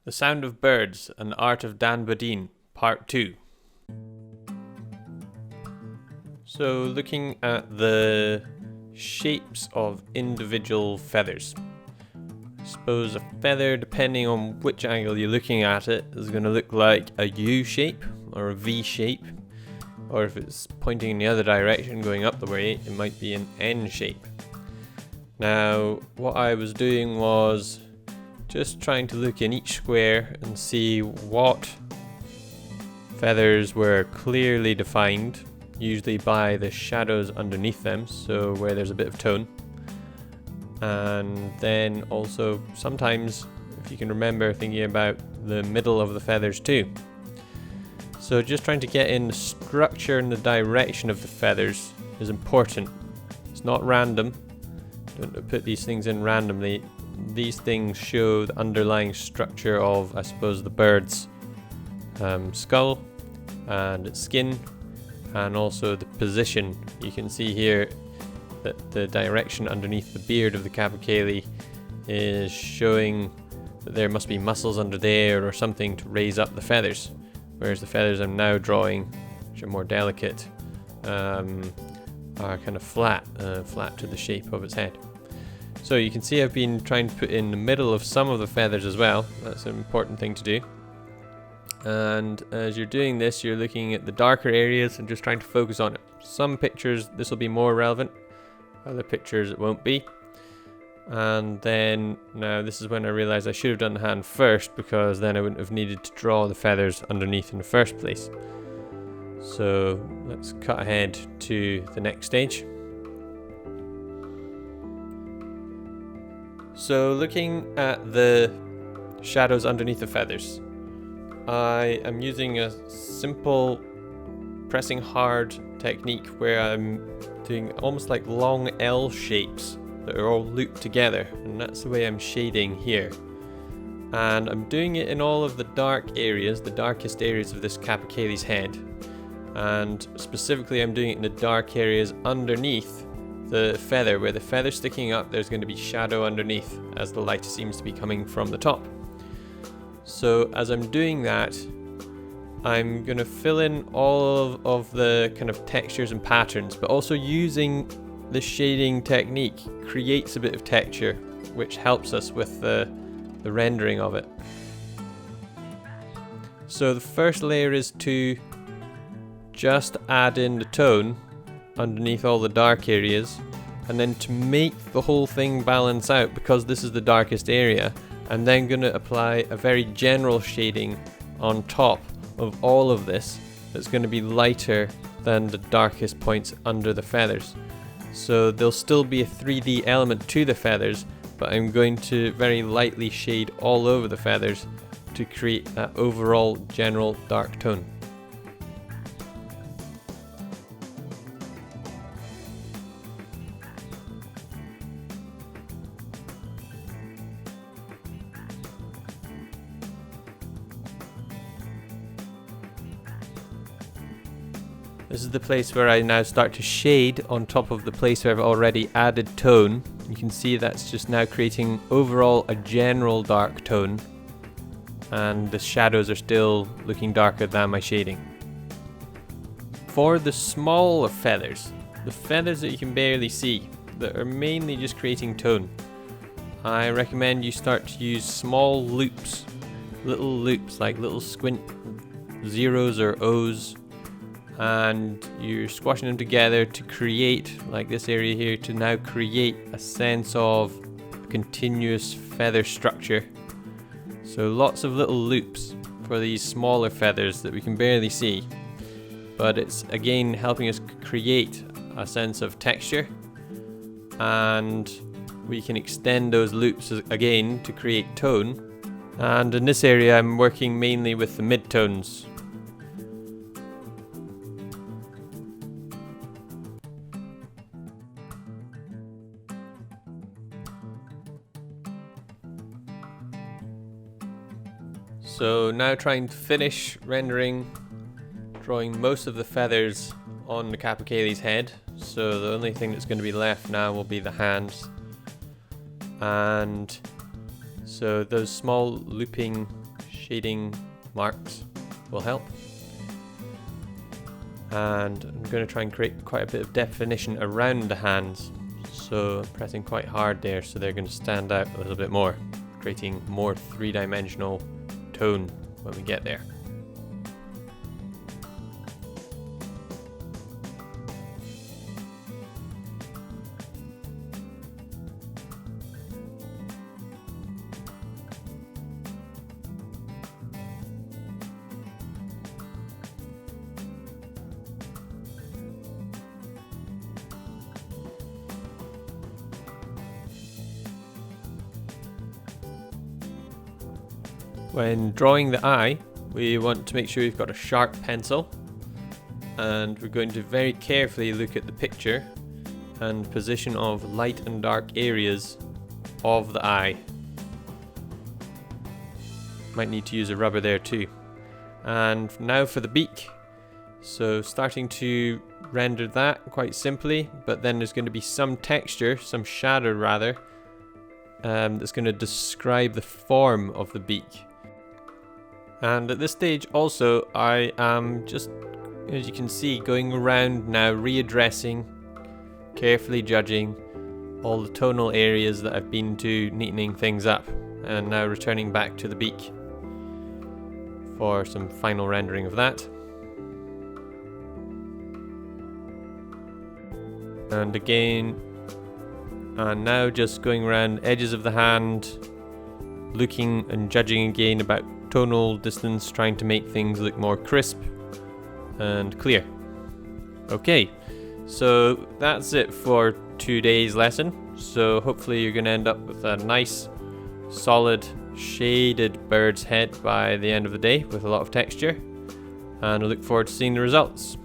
The Sound of Birds and the Art of Dan Bodine, Part 2. So looking at the shapes of individual feathers. I suppose a feather, depending on which angle you're looking at it, is going to look like a U shape or a V shape. Or if it's pointing in the other direction, going up the way, it might be an N shape. Now, what I was doing was just trying to look in each square and see what feathers were clearly defined, usually by the shadows underneath them, so where there's a bit of tone. And then also sometimes, if you can remember, thinking about the middle of the feathers too. So just trying to get in the structure and the direction of the feathers is important. It's not random. Don't put these things in randomly. These things show the underlying structure of, I suppose, the bird's skull and its skin, and also the position. You can see here that the direction underneath the beard of the capercaillie is showing that there must be muscles under there or something to raise up the feathers, whereas the feathers I'm now drawing, which are more delicate, are kind of flat to the shape of its head. So you can see I've been trying to put in the middle of some of the feathers as well. That's an important thing to do. And as you're doing this, you're looking at the darker areas and just trying to focus on it. Some pictures this will be more relevant, other pictures it won't be. And then now this is when I realized I should have done the hand first, because then I wouldn't have needed to draw the feathers underneath in the first place. So let's cut ahead to the next stage. So looking at the shadows underneath the feathers, I am using a simple pressing hard technique where I'm doing almost like long L shapes that are all looped together, and that's the way I'm shading here. And I'm doing it in all of the dark areas, the darkest areas of this capercaillie's head, and specifically I'm doing it in the dark areas underneath the feather. Where the feather's sticking up, there's going to be shadow underneath as the light seems to be coming from the top. So as I'm doing that, I'm going to fill in all of the kind of textures and patterns, but also using the shading technique creates a bit of texture, which helps us with the rendering of it. So the first layer is to just add in the tone underneath all the dark areas, and then to make the whole thing balance out, because this is the darkest area, I'm then going to apply a very general shading on top of all of this that's going to be lighter than the darkest points under the feathers. So there'll still be a 3D element to the feathers, but I'm going to very lightly shade all over the feathers to create that overall general dark tone. This is the place where I now start to shade on top of the place where I've already added tone. You can see that's just now creating overall a general dark tone, and the shadows are still looking darker than my shading. For the smaller feathers, the feathers that you can barely see, that are mainly just creating tone, I recommend you start to use small loops, little loops like little squint zeros or O's, and you're squashing them together to create, like this area here, to now create a sense of continuous feather structure. So lots of little loops for these smaller feathers that we can barely see, but it's again helping us create a sense of texture, and we can extend those loops again to create tone. And in this area I'm working mainly with the midtones. So now trying to finish rendering, drawing most of the feathers on the capercaillie's head. So the only thing that's going to be left now will be the hands. And so those small looping shading marks will help. And I'm going to try and create quite a bit of definition around the hands. So I'm pressing quite hard there so they're going to stand out a little bit more, creating more three-dimensional tone when we get there. When drawing the eye, we want to make sure we've got a sharp pencil, and we're going to very carefully look at the picture and position of light and dark areas of the eye. Might need to use a rubber there too. And now for the beak. So starting to render that quite simply, but then there's going to be some texture, some shadow rather, that's going to describe the form of the beak. And at this stage also, I am just, as you can see, going around now, readdressing, carefully judging all the tonal areas that I've been to, neatening things up, and now returning back to the beak for some final rendering of that. And again, and now just going around edges of the hand, looking and judging again about tonal distance, trying to make things look more crisp and clear. Okay, so that's it for today's lesson. So hopefully you're going to end up with a nice solid shaded bird's head by the end of the day with a lot of texture, and I look forward to seeing the results.